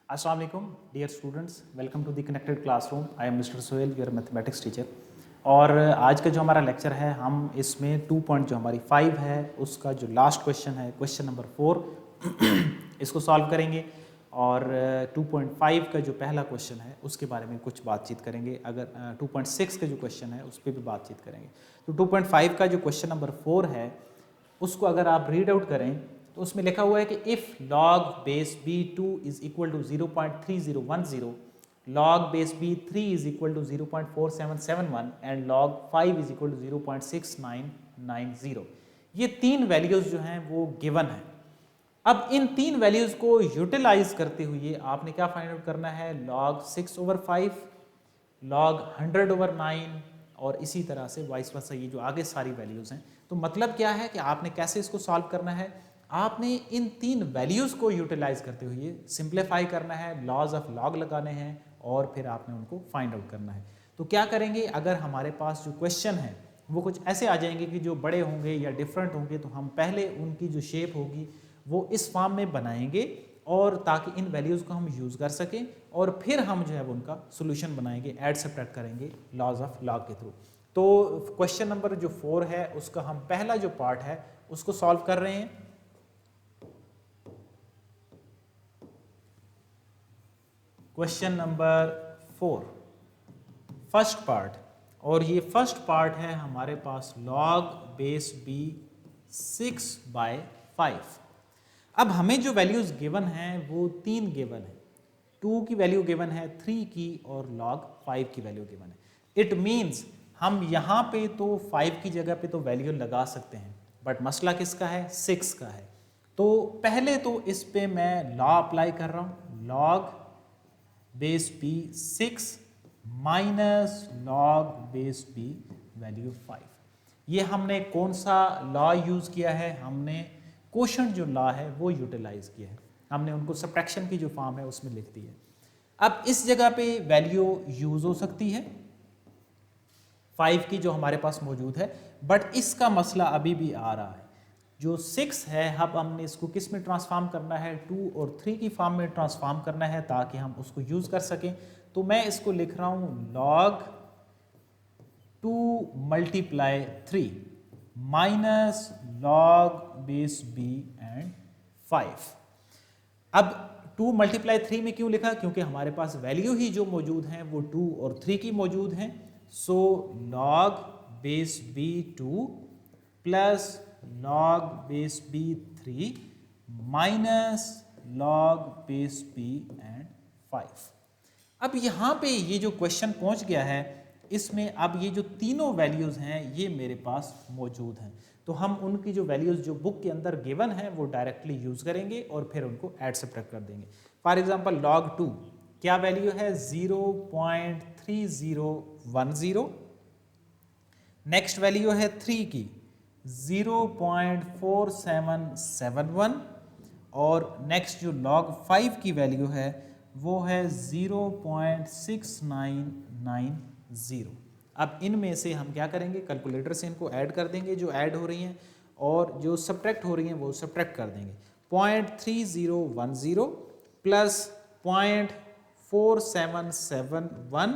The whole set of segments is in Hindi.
Assalamu alaikum dear students, welcome to the connected classroom. I am Mr. Sohail, your mathematics teacher. और आज का जो हमारा लेक्चर है हम इसमें 2 पॉइंट जो हमारी 5 है उसका जो लास्ट क्वेश्चन है क्वेश्चन नंबर 4 इसको सॉल्व करेंगे और 2.5 का जो पहला क्वेश्चन है उसके बारे में कुछ बातचीत करेंगे। अगर 2.6 का जो क्वेश्चन है उस पर भी बातचीत करेंगे। तो 2.5 का जो क्वेश्चन नंबर 4 है उसको अगर आप रीड आउट करें तो उसमें लिखा हुआ है कि if log base b2 is equal to 0.3010, log बेस b3 is equal to 0.4771 and log 5 is equal to 0.6990। ये तीन वैल्यूज़ जो हैं वो गिवन है। अब इन तीन वैल्यूज़ को यूटिलाइज करते हुए आपने क्या फाइंड आउट करना है, log 6/5, log 100/9 और इसी तरह से वाइस वर्सा, ये जो आगे सारी वैल्यूज़ हैं। तो मतलब क्या है कि आपने कैसे इसको सॉल्व करना है, आपने इन तीन वैल्यूज़ को यूटिलाइज करते हुए सिंप्लीफाई करना है, लॉज ऑफ लॉग लगाने हैं और फिर आपने उनको फाइंड आउट करना है। तो क्या करेंगे, अगर हमारे पास जो क्वेश्चन है वो कुछ ऐसे आ जाएंगे कि जो बड़े होंगे या डिफरेंट होंगे तो हम पहले उनकी जो शेप होगी वो इस फॉर्म में बनाएंगे और ताकि इन वैल्यूज़ को हम यूज़ कर सकें और फिर हम जो है वो उनका सोल्यूशन बनाएंगे, ऐड सब्ट्रैक्ट करेंगे लॉज ऑफ लॉग के थ्रू। तो क्वेश्चन नंबर जो 4 है उसका हम पहला जो पार्ट है उसको सॉल्व कर रहे हैं। क्वेश्चन नंबर 4 फर्स्ट पार्ट, और ये फर्स्ट पार्ट है हमारे पास log बेस b 6/5। अब हमें जो वैल्यूज़ गिवन हैं वो तीन गिवन है, 2 की वैल्यू गिवन है, 3 की और log 5 की वैल्यू गिवन है। इट मीन्स हम यहाँ पे तो 5 की जगह पे तो वैल्यू लगा सकते हैं, बट मसला किसका है, 6 का है। तो पहले तो इस पे मैं लॉ अप्लाई कर रहा हूँ, log base b 6 minus log base b value 5। ये हमने कौन सा लॉ यूज़ किया है, हमने कोशंट जो लॉ है वो यूटिलाइज किया है, हमने उनको सब्ट्रैक्शन की जो फॉर्म है उसमें लिख दी है। अब इस जगह पे वैल्यू यूज़ हो सकती है 5 की जो हमारे पास मौजूद है, बट इसका मसला अभी भी आ रहा है। जो 6 है अब हमने इसको किस में ट्रांसफॉर्म करना है, 2 और 3 की फॉर्म में ट्रांसफॉर्म करना है ताकि हम उसको यूज़ कर सकें। तो मैं इसको लिख रहा हूँ log 2 × 3 minus log base b and 5। अब 2 × 3 में क्यों लिखा, क्योंकि हमारे पास वैल्यू ही जो मौजूद हैं वो 2 और 3 की मौजूद हैं। सो log base b 2 plus log base b 3 minus log base b and 5। अब यहाँ पे ये जो क्वेश्चन पहुँच गया है इसमें अब ये जो तीनों वैल्यूज़ हैं ये मेरे पास मौजूद हैं, तो हम उनकी जो वैल्यूज़ जो बुक के अंदर गिवन है वो डायरेक्टली यूज़ करेंगे और फिर उनको ऐड सब्ट्रैक्ट कर देंगे। फॉर एग्जांपल log 2 क्या वैल्यू है, 0.3010। नेक्स्ट वैल्यू है 3 की 0.4771 और नेक्स्ट जो log 5 की वैल्यू है वो है 0.6990। अब इनमें से हम क्या करेंगे, कैलकुलेटर से इनको ऐड कर देंगे जो ऐड हो रही हैं और जो सब्ट्रैक्ट हो रही हैं वो सब्ट्रैक्ट कर देंगे। 0.3010 plus 0.4771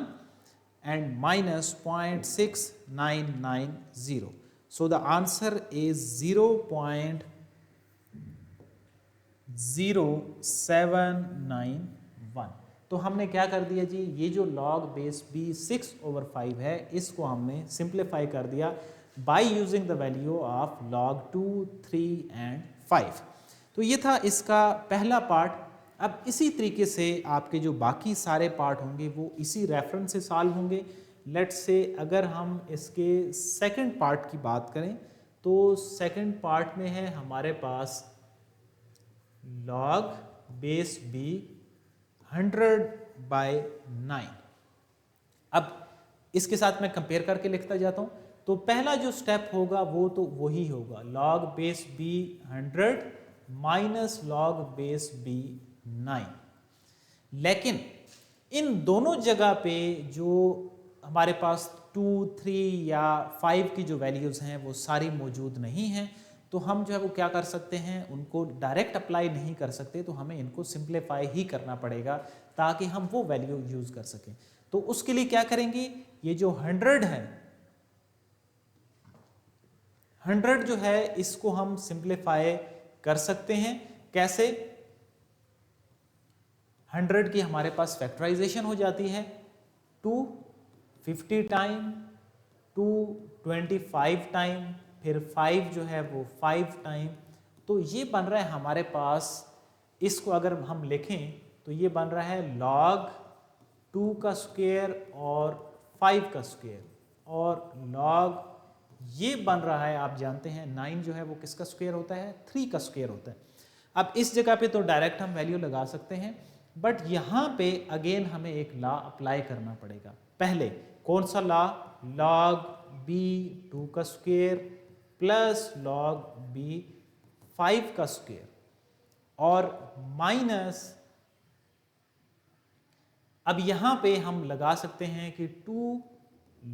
and minus 0.6990. So the answer is 0.0791। तो हमने क्या कर दिया जी, ये जो log बेस b 6/5 है इसको हमने सिंप्लीफाई कर दिया by using the value of log 2, 3 and 5। तो ये था इसका पहला पार्ट। अब इसी तरीके से आपके जो बाकी सारे पार्ट होंगे वो इसी रेफरेंस से सॉल्व होंगे। लेट्स से अगर हम इसके सेकंड पार्ट की बात करें तो सेकंड पार्ट में है हमारे पास log बेस b 100/9। अब इसके साथ मैं कंपेयर करके लिखता जाता हूँ। तो पहला जो स्टेप होगा वो तो वही होगा, log base b 100 minus log base b 9। लेकिन इन दोनों जगह पे जो हमारे पास 2, 3 या 5 की जो वैल्यूज़ हैं वो सारी मौजूद नहीं हैं, तो तो हम जो है वो क्या कर सकते हैं, उनको डायरेक्ट अप्लाई नहीं कर सकते, तो हमें इनको सिंप्लीफाई ही करना पड़ेगा ताकि हम वो वैल्यू यूज कर सकें। तो उसके लिए क्या करेंगे, ये जो 100 है, 100 जो है इसको हम सिंप्लीफाई कर सकते हैं। कैसे? 100 की हमारे पास फैक्टराइजेशन हो जाती है 250 टाइम, 225 टाइम, फिर 5 जो है वो 5 टाइम। तो ये बन रहा है हमारे पास, इसको अगर हम लिखें तो ये बन रहा है log 2 का स्क्वायर और 5 का स्क्वायर, और log ये बन रहा है, आप जानते हैं 9 जो है वो किसका स्क्वायर होता है, 3 का स्क्वायर होता है। अब इस जगह पे तो डायरेक्ट हम वैल्यू लगा सकते हैं, बट यहाँ पे अगेन हमें एक लॉ अप्लाई करना पड़ेगा। पहले कौन सा लॉ, log b 2 का स्क्वायर प्लस log b 5 का स्क्वायर, और माइनस, अब यहां पे हम लगा सकते हैं कि 2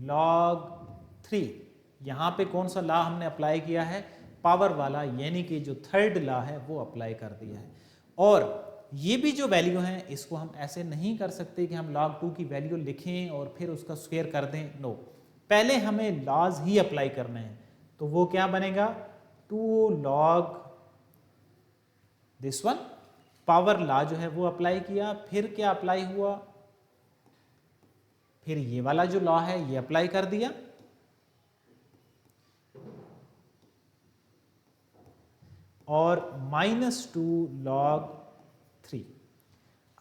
log 3, यहां पे कौन सा लॉ हमने अप्लाई किया है, पावर वाला, यानी कि जो थर्ड लॉ है वो अप्लाई कर दिया है। और ये भी जो वैल्यू है इसको हम ऐसे नहीं कर सकते कि हम log 2 की वैल्यू लिखें और फिर उसका स्क्वायर कर दें, नो, पहले हमें लॉज ही अप्लाई करने हैं। तो वो क्या बनेगा, 2 log this one, power law जो है वो अप्लाई किया, फिर क्या अप्लाई हुआ, फिर ये वाला जो लॉ है ये अप्लाई कर दिया, और -2 log 3।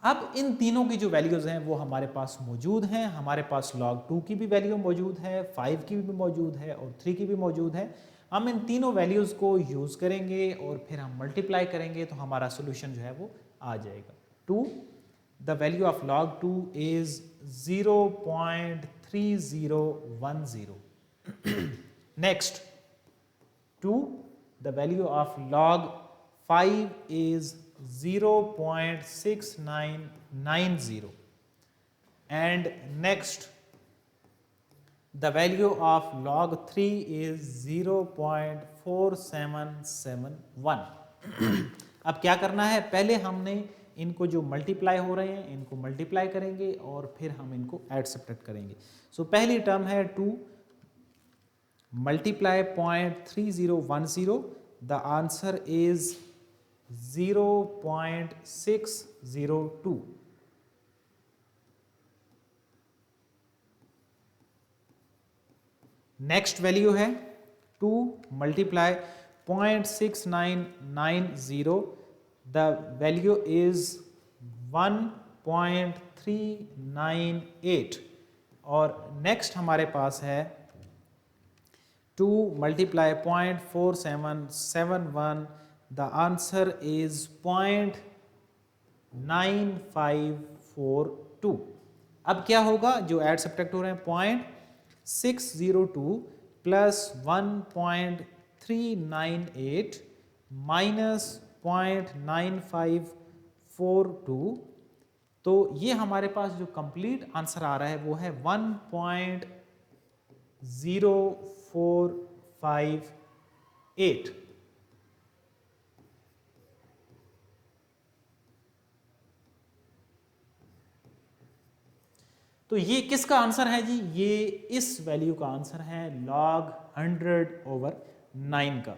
अब इन तीनों की जो वैल्यूज हैं वो हमारे पास मौजूद हैं, हमारे पास log 2 की भी वैल्यू मौजूद है, 5 की भी मौजूद है और 3 की भी मौजूद है। हम इन तीनों वैल्यूज को यूज करेंगे और फिर हम मल्टीप्लाई करेंगे तो हमारा सोल्यूशन जो है वो आ जाएगा। 2, the value of log 2 is 0.3010। Next 2, the value of log 5 is 0.6990, and next the value of log 3 is 0.4771। अब क्या करना है, पहले हमने इनको जो मल्टीप्लाई हो रहे हैं इनको मल्टीप्लाई करेंगे और फिर हम इनको ऐड सब्ट्रैक्ट करेंगे। सो पहली टर्म है 2 multiply 0.3010, the answer is 0.602। Next value है 2 multiply 0.6990, the value is 1.398, और नेक्स्ट हमारे पास है 2 multiply 0.4771, the answer is 0.9542। अब क्या होगा, जो ऐड सब्ट्रैक्ट हो रहे हैं 0.602 प्लस 1.398 माइनस 0.9542, तो ये हमारे पास जो कंप्लीट आंसर आ रहा है वो है 1.0458। तो ये किसका आंसर है जी, ये इस वैल्यू का आंसर है log 100/9 का।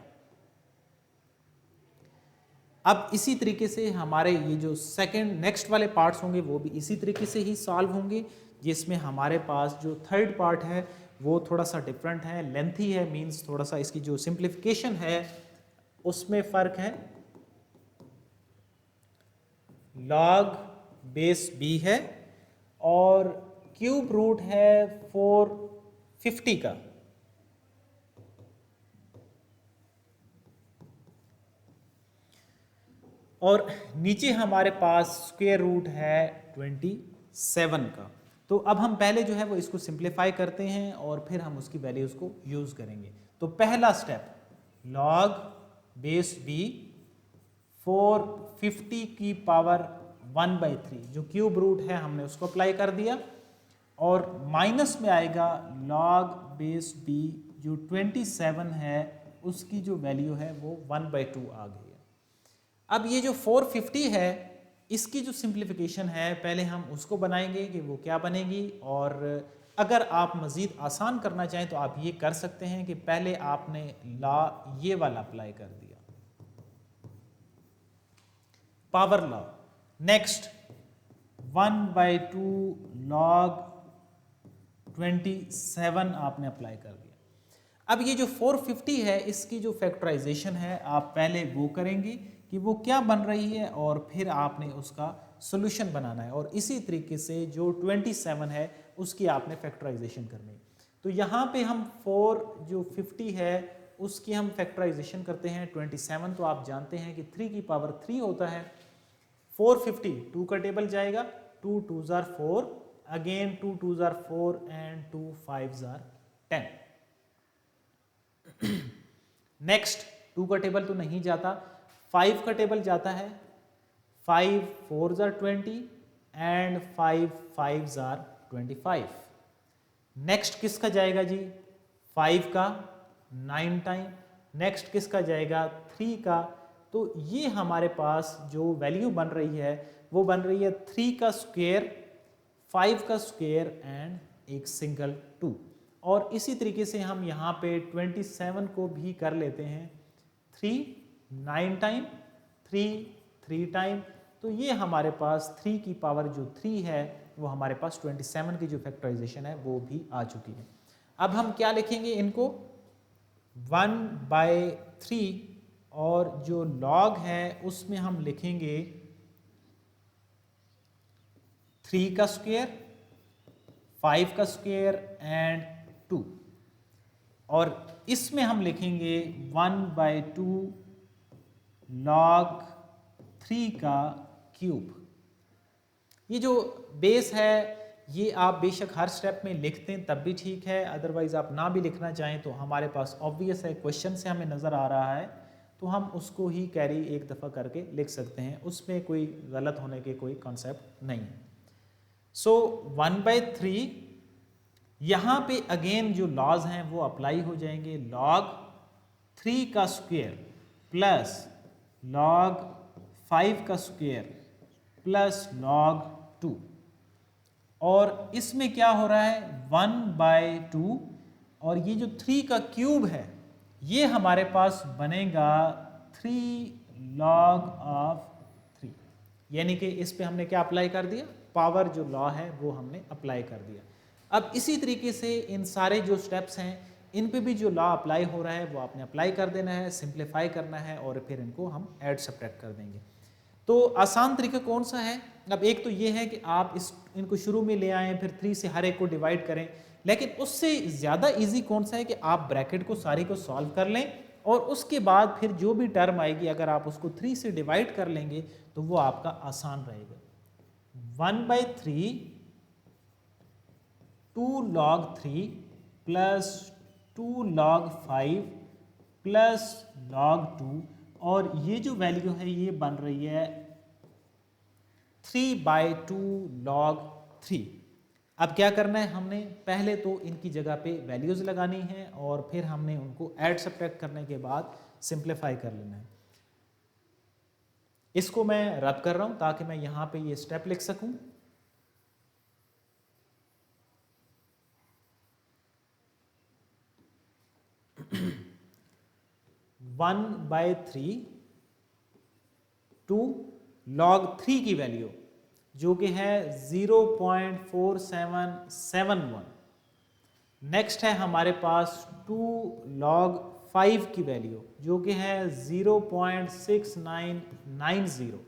अब इसी तरीके से हमारे ये जो नेक्स्ट वाले पार्ट्स होंगे वो भी इसी तरीके से ही सॉल्व होंगे, जिसमें हमारे पास जो थर्ड पार्ट है वो थोड़ा सा डिफरेंट है, लेंथी है, मींस थोड़ा सा इसकी जो सिंप्लीफिकेशन है उसमें फर्क है। log बेस b है और क्यूब रूट है 450 का, और नीचे हमारे पास स्क्वायर रूट है 27 का। तो अब हम पहले जो है वो इसको सिंप्लीफाई करते हैं और फिर हम उसकी वैल्यूज को यूज करेंगे। तो पहला स्टेप, log बेस b 450 की पावर 1/3, जो क्यूब रूट है हमने उसको अप्लाई कर दिया, और माइनस में आएगा log बेस b जो 27 है उसकी जो वैल्यू है वो 1/2 आ गई है। अब ये जो 450 है इसकी जो सिंप्लीफिकेशन है पहले हम उसको बनाएंगे कि वो क्या बनेगी, और अगर आप मज़ीद आसान करना चाहें तो आप ये कर सकते हैं कि पहले आपने लॉ ये वाला अप्लाई कर दिया, पावर लॉ। नेक्स्ट 1/2 log 27 आपने अप्लाई कर दिया। अब ये जो 450 है इसकी जो फैक्टराइजेशन है आप पहले वो करेंगे कि वो क्या बन रही है और फिर आपने उसका सॉल्यूशन बनाना है, और इसी तरीके से जो 27 है उसकी आपने फैक्टराइजेशन करनी है। तो यहाँ पे हम 450 है उसकी हम फैक्टराइजेशन करते हैं 27, तो आप जानते हैं कि 3 की पावर 3 होता है। 450 2 का टेबल जाएगा, 2 2s are 4, again 2 2s are 4 and 2 5s are 10। Next 2 का टेबल तो नहीं जाता, 5 का टेबल जाता है, 5 4s are 20 and 5 5s are 25। Next किसका जाएगा जी, 5 का 9 टाइम। नेक्स्ट किसका जाएगा, 3 का। तो ये हमारे पास जो वैल्यू बन रही है वो बन रही है 3 का स्क्वायर, 5 का स्क्वायर एंड एक सिंगल 2। और इसी तरीके से हम यहाँ पे 27 को भी कर लेते हैं 3 9 टाइम, 3 3 टाइम। तो ये हमारे पास 3 की पावर जो 3 है वो हमारे पास 27 की जो फैक्टराइजेशन है वो भी आ चुकी है। अब हम क्या लिखेंगे इनको, 1/3 और जो लॉग है उसमें हम लिखेंगे 3 का स्क्वायर, 5 का स्क्वायर एंड 2, और इसमें हम लिखेंगे 1/2 log 3 का क्यूब। ये जो बेस है ये आप बेशक हर स्टेप में लिखते हैं तब भी ठीक है, अदरवाइज आप ना भी लिखना चाहें तो हमारे पास ऑब्वियस है क्वेश्चन से हमें नज़र आ रहा है तो हम उसको ही कैरी एक दफ़ा करके लिख सकते हैं, उसमें कोई गलत होने के कोई कॉन्सेप्ट नहीं है। सो 1/3 यहाँ पे अगेन जो लॉज हैं वो अप्लाई हो जाएंगे, log 3 का स्क्वायर प्लस log 5 का स्क्वायर प्लस log 2, और इसमें क्या हो रहा है 1/2, और ये जो 3 का क्यूब है ये हमारे पास बनेगा 3 log ऑफ 3, यानी कि इस पे हमने क्या अप्लाई कर दिया, पावर जो लॉ है वो हमने अप्लाई कर दिया। अब इसी तरीके से इन सारे जो स्टेप्स हैं इन पे भी जो लॉ अप्लाई हो रहा है वो आपने अप्लाई कर देना है, सिंप्लीफाई करना है और फिर इनको हम ऐड सब्ट्रैक्ट कर देंगे। तो आसान तरीका कौन सा है, अब एक तो ये है कि आप इनको शुरू में ले आएँ फिर 3 से हर एक को डिवाइड करें, लेकिन उससे ज़्यादा इजी कौन सा है कि आप ब्रैकेट को सारी को सॉल्व कर लें और उसके बाद फिर जो भी टर्म आएगी अगर आप उसको 3 से डिवाइड कर लेंगे तो वो आपका आसान रहेगा। 1/3 2 log 3 plus 2 log 5 plus log 2, और ये जो वैल्यू है ये बन रही है 3/2 log 3। अब क्या करना है, हमने पहले तो इनकी जगह पे वैल्यूज लगानी है और फिर हमने उनको ऐड सब्ट्रैक्ट करने के बाद सिंप्लीफाई कर लेना है। इसको मैं रब कर रहा हूं ताकि मैं यहां पे ये स्टेप लिख सकूं। वन बाय 3 टू log 3 की वैल्यू जो कि है 0.4771। नेक्स्ट है हमारे पास 2 log 5 की वैल्यू जो कि है 0.6990,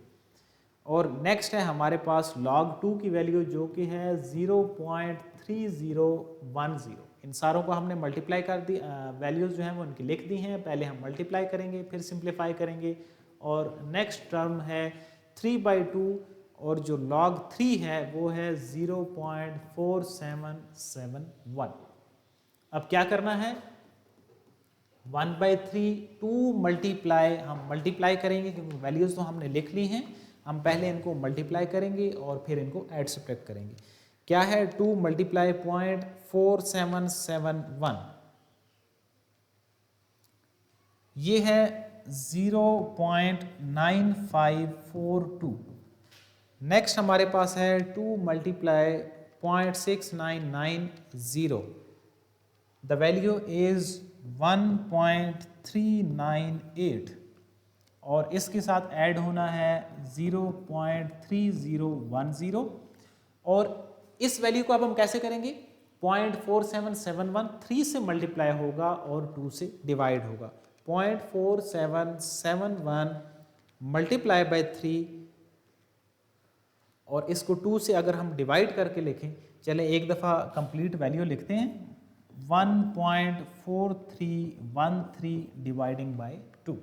और नेक्स्ट है हमारे पास log 2 की वैल्यू जो कि है 0.3010। इन सारों को हमने मल्टीप्लाई कर दी, वैल्यूज जो हैं वो इनकी लिख दी हैं, पहले हम मल्टीप्लाई करेंगे फिर सिंप्लीफाई करेंगे, और नेक्स्ट टर्म है 3/2 और जो log 3 है वो है 0.4771। अब क्या करना है, 1/3 2 मल्टीप्लाई, हम मल्टीप्लाई करेंगे क्योंकि वैल्यूज तो हमने लिख ली हैं, हम पहले इनको मल्टीप्लाई करेंगे और फिर इनको ऐड सब्ट्रैक्ट करेंगे। क्या है 2 मल्टीप्लाई 0.4771, ये है 0.9542। नेक्स्ट हमारे पास है 2 मल्टीप्लाई 0.6990, द वैल्यू इज 1.398 और इसके साथ ऐड होना है 0.3010 और इस वैल्यू को अब हम कैसे करेंगे, 0.4771 3 से मल्टीप्लाई होगा और 2 से डिवाइड होगा। 0.4771 मल्टीप्लाई बाय 3 और इसको 2 से अगर हम डिवाइड करके लिखें, चले एक दफ़ा कंप्लीट वैल्यू लिखते हैं, 1.4313 डिवाइडिंग बाय 2।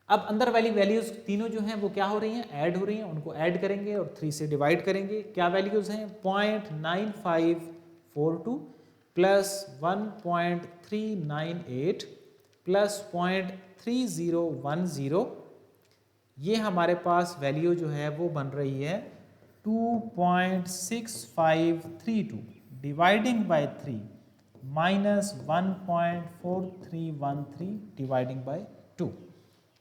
अब अंदर वाली वैल्यूज तीनों जो हैं वो क्या हो रही हैं, ऐड हो रही हैं, उनको ऐड करेंगे और 3 से डिवाइड करेंगे। क्या वैल्यूज हैं, 0.9542 प्लस 1.398 प्लस 0.3010, ये हमारे पास वैल्यू जो है वो बन रही है 2.6532 dividing by 3 minus 1.4313 dividing by 2।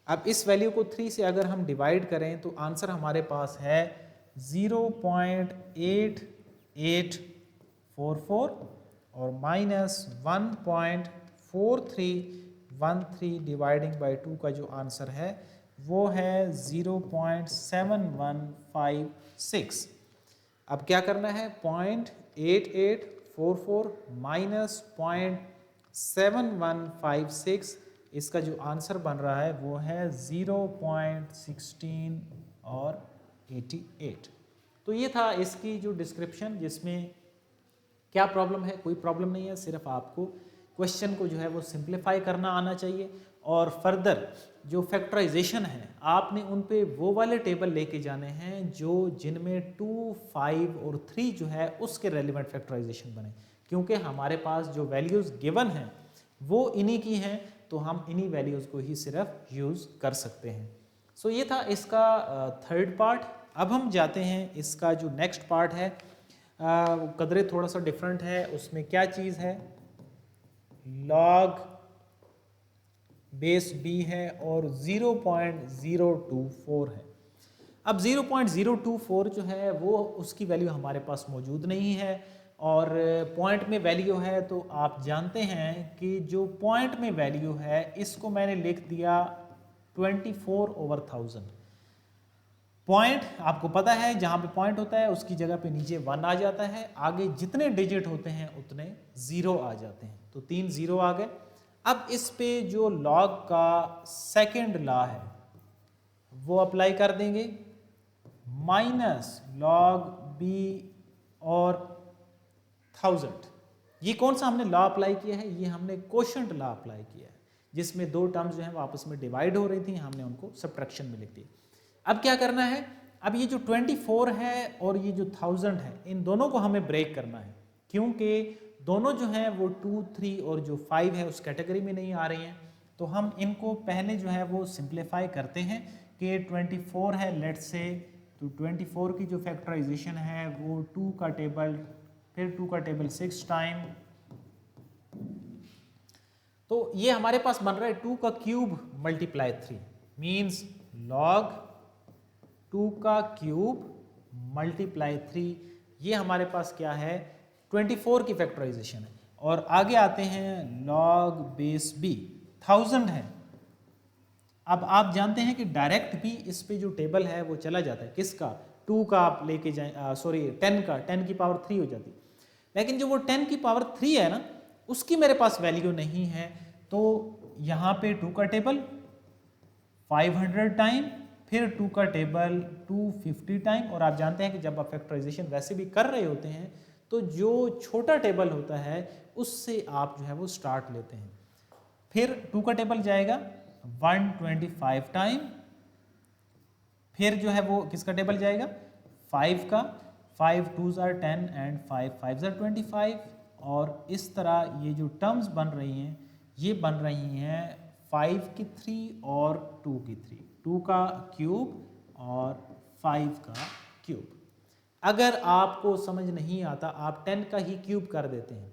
अब इस वैल्यू को 3 से अगर हम डिवाइड करें तो आंसर हमारे पास है 0.8844 और माइनस 1.4313 डिवाइडिंग बाय 2 का जो आंसर है वो है 0.7156। अब क्या करना है, 0.8844 माइनस 0.7156, इसका जो आंसर बन रहा है वो है 0.16 और 88। तो ये था इसकी जो डिस्क्रिप्शन, जिसमें क्या प्रॉब्लम है, कोई प्रॉब्लम नहीं है, सिर्फ आपको क्वेश्चन को जो है वो सिंप्लीफाई करना आना चाहिए और फर्दर जो फैक्टराइजेशन है आपने उन पे वो वाले टेबल लेके जाने हैं जो जिनमें 2, 5 और 3 जो है उसके रेलिवेंट फैक्टराइजेशन बने, क्योंकि हमारे पास जो वैल्यूज़ गिवन हैं वो इन्हीं की हैं, तो हम इन्हीं वैल्यूज़ को ही सिर्फ यूज़ कर सकते हैं। सो ये था इसका थर्ड पार्ट। अब हम जाते हैं इसका जो नेक्स्ट पार्ट है, कदरे थोड़ा सा डिफरेंट है। उसमें क्या चीज़ है, लॉग बेस b है और 0.024 है। अब 0.024 जो है वो उसकी वैल्यू हमारे पास मौजूद नहीं है और पॉइंट में वैल्यू है, तो आप जानते हैं कि जो पॉइंट में वैल्यू है इसको मैंने लिख दिया 24/1000। पॉइंट आपको पता है जहाँ पे पॉइंट होता है उसकी जगह पे नीचे 1 आ जाता है, आगे जितने डिजिट होते हैं उतने 0 आ जाते हैं, तो 3 0 आ गए। अब इस पे जो लॉग का सेकंड लॉ है वो अप्लाई कर देंगे, माइनस लॉग बी और 1000। ये कौन सा हमने लॉ अप्लाई किया है, ये हमने कोशेंट लॉ अप्लाई किया है, जिसमें दो टर्म्स जो है वो आपस में डिवाइड हो रही थी, हमने उनको सब्ट्रैक्शन में लिख दिया। अब क्या करना है, अब ये जो 24 है और ये जो 1000 है, इन दोनों को हमें ब्रेक करना है, क्योंकि दोनों जो हैं वो 2, 3 और जो 5 है उस कैटेगरी में नहीं आ रही हैं। तो हम इनको पहले जो है वो सिंप्लीफाई करते हैं कि 24 है लेट्स से, तो 24 की जो फैक्टराइजेशन है वो 2 का टेबल, फिर 2 का टेबल 6 टाइम, तो ये हमारे पास बन रहा है 2 का क्यूब मल्टीप्लाई 3 मीन्स लॉग 2 का क्यूब मल्टीप्लाई 3। ये हमारे पास क्या है, 24 की फैक्टराइजेशन है। और आगे आते हैं लॉग बेस b 1000 है। अब आप जानते हैं कि डायरेक्ट भी इस पे जो टेबल है वो चला जाता है, किसका, 2 का आप लेके जाए, सॉरी 10 का, 10 की पावर 3 हो जाती है। लेकिन जो वो 10 की पावर 3 है ना, उसकी मेरे पास वैल्यू नहीं है, तो यहाँ पे 2 का टेबल 500 टाइम, फिर 2 का टेबल 250 टाइम। और आप जानते हैं कि जब आप फैक्टराइजेशन वैसे भी कर रहे होते हैं तो जो छोटा टेबल होता है उससे आप जो है वो स्टार्ट लेते हैं। फिर 2 का टेबल जाएगा 125 टाइम, फिर जो है वो किसका टेबल जाएगा, 5 का, 5 2s are 10 and 5 5s are 25। और इस तरह ये जो टर्म्स बन रही हैं ये बन रही हैं 5 की 3 और 2 की 3, 2 का क्यूब और 5 का क्यूब। अगर आपको समझ नहीं आता आप 10 का ही क्यूब कर देते हैं,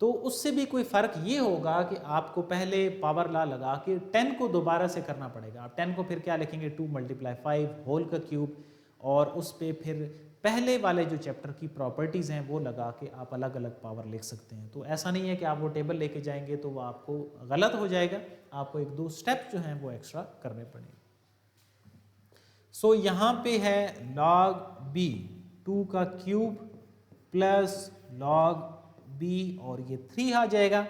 तो उससे भी कोई फ़र्क ये होगा कि आपको पहले पावर लॉ लगा के 10 को दोबारा से करना पड़ेगा। आप 10 को फिर क्या लिखेंगे 2 × 5 होल का क्यूब, और उस पे फिर पहले वाले जो चैप्टर की प्रॉपर्टीज़ हैं वो लगा के आप अलग अलग पावर लिख सकते हैं। तो ऐसा नहीं है कि आप वो टेबल लेके जाएंगे तो वो आपको गलत हो जाएगा, आपको 1-2 स्टेप जो हैं वो एक्स्ट्रा करने पड़ेंगे। सो यहाँ पे है log b 2 का क्यूब प्लस log b और ये 3 आ जाएगा,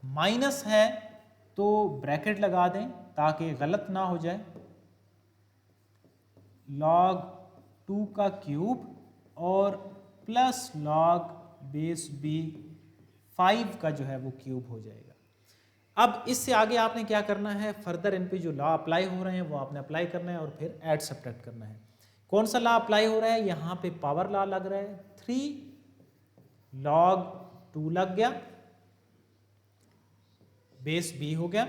माइनस है तो ब्रैकेट लगा दें ताकि गलत ना हो जाए, log 2 का क्यूब और प्लस log बेस b 5 का जो है वो क्यूब हो जाएगा। अब इससे आगे आपने क्या करना है, फर्दर इन पे जो लॉ अप्लाई हो रहे हैं वो आपने अप्लाई करना है और फिर ऐड सब्ट्रैक्ट करना है। कौन सा लॉ अप्लाई हो रहा है, यहाँ पे पावर लॉ लग रहा है, 3 log 2 लग गया, बेस b हो गया,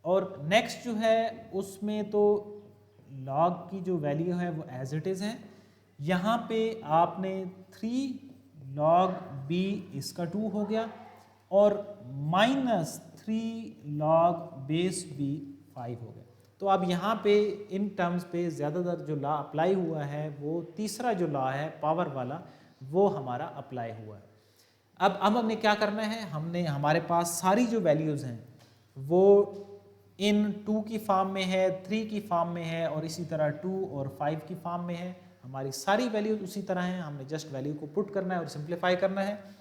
और नेक्स्ट जो है उसमें तो log की जो वैल्यू है वो एज इट इज़ है। यहाँ पे आपने 3 log b इसका 2 हो गया और -3 log बेस b 5 हो गया। तो अब यहाँ पे इन टर्म्स पे ज़्यादातर जो लॉ अप्लाई हुआ है वो तीसरा जो लॉ है पावर वाला वो हमारा अप्लाई हुआ है। अब हमने क्या करना है, हमने हमारे पास सारी जो वैल्यूज़ हैं वो इन 2 की फॉर्म में है, 3 की फॉर्म में है और इसी तरह 2 और 5 की फॉर्म में है। हमारी सारी वैल्यूज उसी तरह हैं, हमने जस्ट वैल्यू को पुट करना है और सिंप्लीफाई करना है।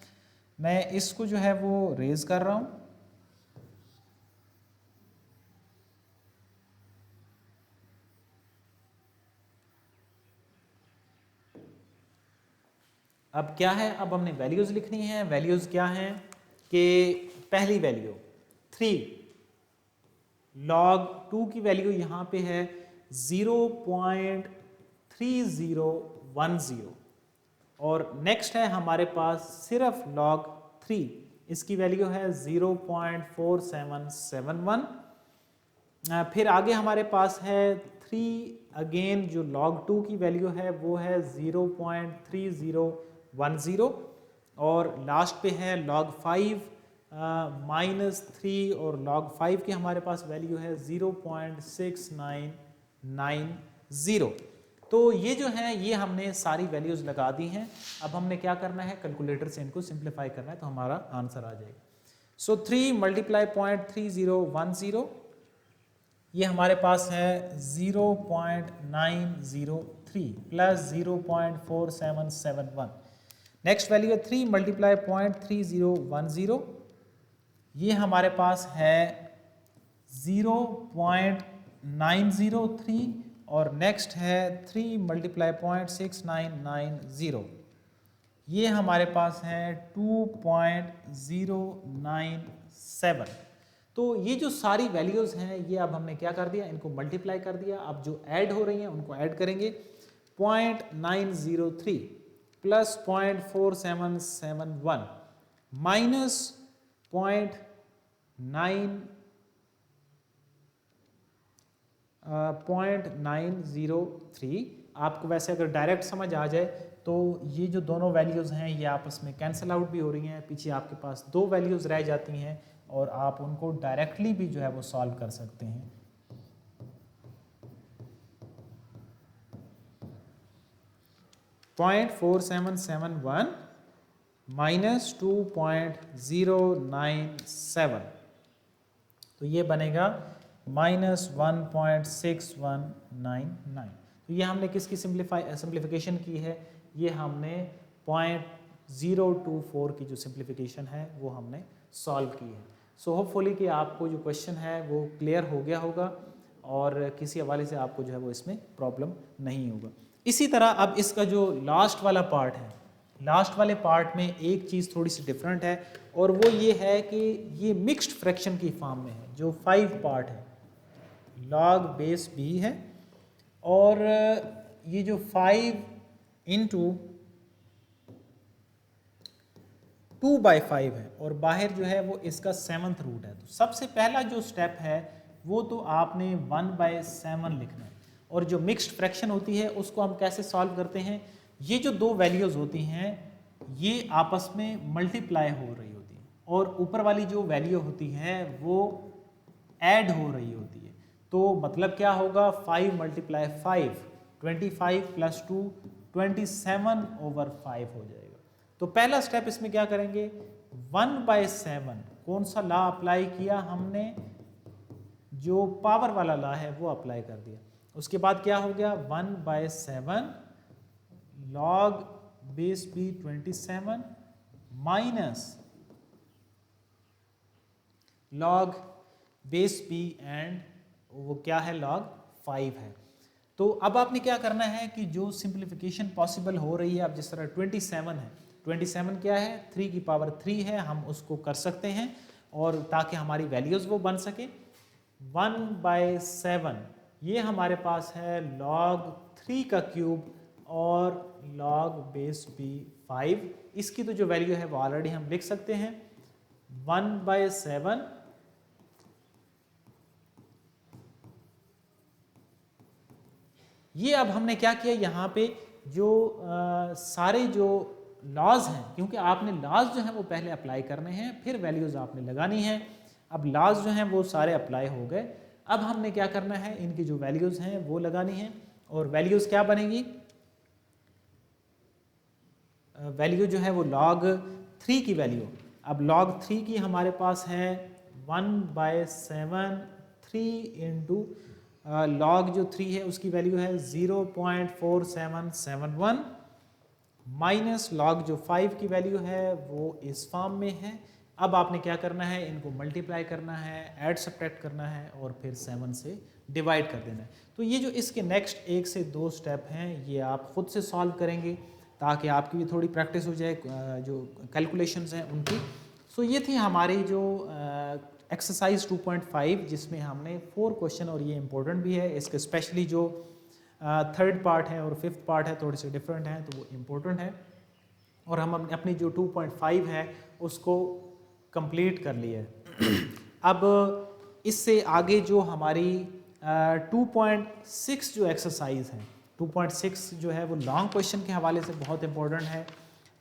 मैं इसको जो है वो रेज कर रहा हूँ। अब क्या है, अब हमने वैल्यूज लिखनी है। वैल्यूज क्या हैं कि पहली वैल्यू 3 log 2 की वैल्यू यहाँ पे है 0.3010 और नेक्स्ट है हमारे पास सिर्फ log 3, इसकी वैल्यू है 0.4771। फिर आगे हमारे पास है 3 अगेन जो log 2 की वैल्यू है वो है 0.3010 और लास्ट पे है log 5 -3 और log 5 की हमारे पास वैल्यू है 0.6990। तो ये जो है ये हमने सारी वैल्यूज लगा दी हैं। अब हमने क्या करना है, कैलकुलेटर से इनको सिंप्लीफाई करना है तो हमारा आंसर आ जाएगा। सो 3 × 0.3010 ये हमारे पास है 0.903 प्लस 0.4771। नेक्स्ट वैल्यू है 3 × 0.3010 ये हमारे पास है 0.903 और नेक्स्ट है 3 × 0.6990 ये हमारे पास है 2.097। तो ये जो सारी वैल्यूज़ हैं ये अब हमने क्या कर दिया, इनको मल्टीप्लाई कर दिया। अब जो ऐड हो रही हैं उनको ऐड करेंगे। 0.903 प्लस 0.4771 माइनस 0.903। आपको वैसे अगर डायरेक्ट समझ आ जाए तो ये जो दोनों वैल्यूज़ हैं ये आपस में कैंसिल आउट भी हो रही हैं, पीछे आपके पास 2 वैल्यूज़ रह जाती हैं और आप उनको डायरेक्टली भी जो है वो सॉल्व कर सकते हैं। .4771 माइनस 2.097 तो ये बनेगा -1.6199। तो ये हमने किसकी सिंप्लीफिकेशन की है, ये हमने 0.024 की जो सिंप्लीफिकेशन है वो हमने सॉल्व की है। सो होपफुली कि आपको जो क्वेश्चन है वो क्लियर हो गया होगा और किसी हवाले से आपको जो है वो इसमें प्रॉब्लम नहीं होगा। इसी तरह अब इसका जो लास्ट वाला पार्ट है, लास्ट वाले पार्ट में एक चीज़ थोड़ी सी डिफरेंट है और वो ये है कि ये मिक्स्ड फ्रैक्शन की फॉर्म में है। जो 5 पार्ट है log बेस b है और ये जो 5 इंटू 2/5 है और बाहर जो है वो इसका 7th रूट है। तो सबसे पहला जो स्टेप है वो तो आपने 1/7 लिखना है और जो मिक्स्ड फ्रैक्शन होती है उसको हम कैसे सॉल्व करते हैं, ये जो 2 वैल्यूज़ होती हैं ये आपस में मल्टीप्लाई हो रही होती है और ऊपर वाली जो वैल्यू होती है वो ऐड हो रही होती है। तो मतलब क्या होगा, 5 मल्टीप्लाई 5, 25 प्लस 2 27/5 हो जाएगा। तो पहला स्टेप इसमें क्या करेंगे, 1/7 कौन सा लॉ अप्लाई किया हमने, जो पावर वाला लॉ है वो अप्लाई कर दिया। उसके बाद क्या हो गया, 1/7 log base b 27 minus log base b and वो क्या है log 5 है। तो अब आपने क्या करना है कि जो सिंप्लीफिकेशन पॉसिबल हो रही है, अब जिस तरह 27 है, 27 क्या है 3 की पावर 3 है, हम उसको कर सकते हैं और ताकि हमारी वैल्यूज वो बन सके। 1/7 ये हमारे पास है log 3 का क्यूब और log बेस b 5, इसकी तो जो वैल्यू है वो ऑलरेडी हम लिख सकते हैं 1/7 ये। अब हमने क्या किया, यहाँ पे जो सारे जो लॉज हैं, क्योंकि आपने लॉज जो हैं वो पहले अप्लाई करने हैं फिर वैल्यूज आपने लगानी है। अब लॉज जो हैं वो सारे अप्लाई हो गए, अब हमने क्या करना है, इनकी जो वैल्यूज हैं वो लगानी है। और वैल्यूज क्या बनेगी, वैल्यू जो है वो log 3 की वैल्यू, अब log 3 की हमारे पास है 1/7 3 इंटू log जो 3 है उसकी वैल्यू है 0.4771 माइनस log जो 5 की वैल्यू है वो इस फॉर्म में है। अब आपने क्या करना है, इनको मल्टीप्लाई करना है, ऐड सब्ट्रैक्ट करना है और फिर 7 से डिवाइड कर देना है। तो ये जो इसके नेक्स्ट 1 से 2 स्टेप हैं ये आप खुद से सॉल्व करेंगे ताकि आपकी भी थोड़ी प्रैक्टिस हो जाए जो कैलकुलेशंस हैं उनकी। सो ये थी हमारी जो एक्सरसाइज 2.5 जिसमें हमने 4 क्वेश्चन, और ये इंपॉर्टेंट भी है, इसके स्पेशली जो थर्ड पार्ट है और फिफ्थ पार्ट है थोड़े से डिफरेंट हैं तो वो इम्पोर्टेंट है। और हम अपनी जो 2.5 है उसको कंप्लीट कर लिया है। अब इससे आगे जो हमारी 2.6 जो एक्सरसाइज है, 2.6 जो है वो लॉन्ग क्वेश्चन के हवाले से बहुत इम्पोर्टेंट है।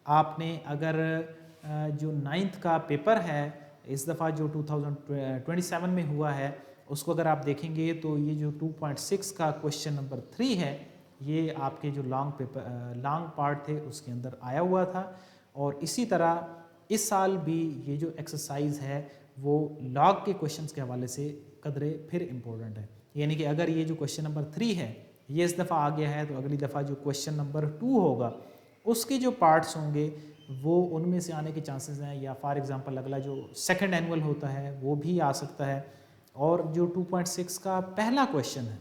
आपने अगर जो 9th का पेपर है इस दफ़ा जो 2027 में हुआ है उसको अगर आप देखेंगे तो ये जो 2.6 का क्वेश्चन नंबर 3 है ये आपके जो लॉन्ग पार्ट थे उसके अंदर आया हुआ था। और इसी तरह इस साल भी ये जो एक्सरसाइज है वो लॉग के क्वेश्चंस के हवाले से कदरे फिर इम्पोर्टेंट है। यानी कि अगर ये जो क्वेश्चन नंबर 3 है ये इस दफ़ा आ गया है तो अगली दफ़ा जो क्वेश्चन नंबर 2 होगा उसके जो पार्ट्स होंगे वो उनमें से आने के चांसेस हैं, या फॉर एग्जांपल अगला जो सेकंड एनुअल होता है वो भी आ सकता है। और जो 2.6 का पहला क्वेश्चन है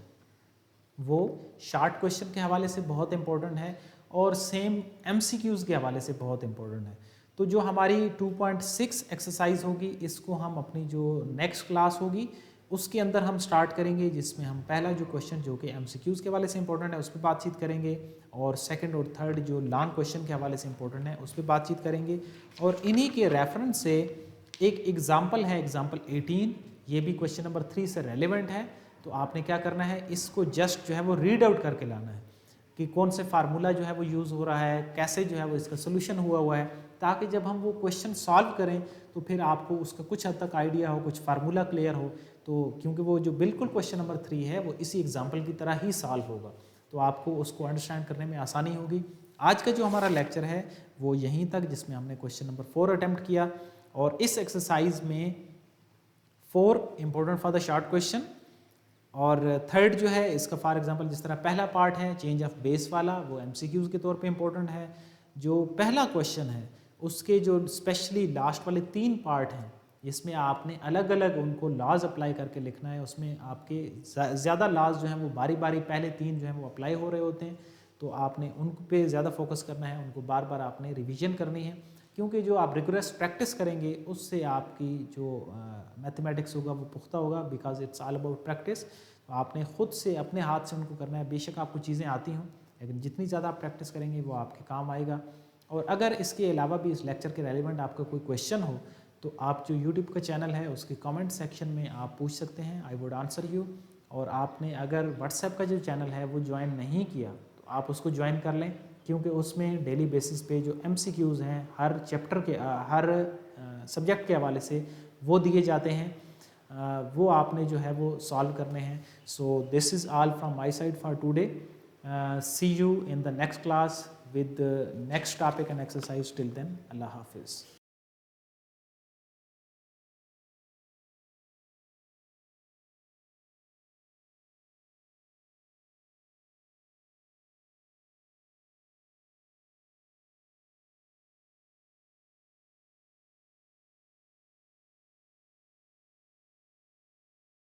वो शार्ट क्वेश्चन के हवाले से बहुत इंपॉर्टेंट है और सेम MCQs के हवाले से बहुत इंपॉर्टेंट है। तो जो हमारी 2.6 एक्सरसाइज होगी इसको हम अपनी जो नेक्स्ट क्लास होगी उसके अंदर हम स्टार्ट करेंगे, जिसमें हम पहला जो क्वेश्चन जो कि MCQs के हवाले से इंपॉर्टेंट है उस पर बातचीत करेंगे और सेकंड और थर्ड जो लॉन्ग क्वेश्चन के हवाले से इंपॉर्टेंट है उस पर बातचीत करेंगे। और इन्हीं के रेफरेंस से एक एग्जाम्पल है, एग्जाम्पल 18, ये भी क्वेश्चन नंबर 3 से रेलिवेंट है। तो आपने क्या करना है, इसको जस्ट जो है वो रीड आउट करके लाना है कि कौन से फार्मूला जो है वो यूज़ हो रहा है, कैसे जो है वो इसका सोल्यूशन हुआ है, ताकि जब हम वो क्वेश्चन सॉल्व करें तो फिर आपको उसका कुछ हद तक आइडिया हो, कुछ फार्मूला क्लियर हो। तो क्योंकि वो जो बिल्कुल क्वेश्चन नंबर 3 है वो इसी एग्जाम्पल की तरह ही सॉल्व होगा तो आपको उसको अंडरस्टैंड करने में आसानी होगी। आज का जो हमारा लेक्चर है वो यहीं तक, जिसमें हमने क्वेश्चन नंबर 4 अटैम्प्ट किया और इस एक्सरसाइज में 4 important for the short question और थर्ड जो है इसका फॉर एग्जांपल जिस तरह पहला पार्ट है चेंज ऑफ बेस वाला वो MCQs के तौर पे इम्पोर्टेंट है। जो पहला क्वेश्चन है उसके जो स्पेशली लास्ट वाले 3 पार्ट हैं इसमें आपने अलग अलग उनको लॉज अप्लाई करके लिखना है। उसमें आपके ज़्यादा लॉज जो हैं वो बारी बारी पहले 3 जो हैं वो अप्लाई हो रहे होते हैं तो आपने उन पे ज़्यादा फोकस करना है, उनको बार बार आपने रिवीजन करनी है, क्योंकि जो आप रिगुलस प्रैक्टिस करेंगे उससे आपकी जो मैथमेटिक्स होगा वो पुख्ता होगा, because it's all about practice. तो आपने ख़ुद से अपने हाथ से उनको करना है। बेशक आपको चीज़ें आती हों लेकिन जितनी ज़्यादा आप प्रैक्टिस करेंगे वो आपके काम आएगा। और अगर इसके अलावा भी इस लेक्चर के रेलिवेंट आपका कोई क्वेश्चन हो तो आप जो यूट्यूब का चैनल है उसके कमेंट सेक्शन में आप पूछ सकते हैं, आई वुड आंसर यू। और आपने अगर व्हाट्सएप का जो चैनल है वो ज्वाइन नहीं किया तो आप उसको ज्वाइन कर लें, क्योंकि उसमें डेली बेसिस पे जो MCQs हैं हर चैप्टर के हर सब्जेक्ट के हवाले से वो दिए जाते हैं, वो आपने जो है वो सॉल्व करने हैं। So this is all from my side for today. See you in the next class with the next topic and exercise. Till then, Allah Hafiz.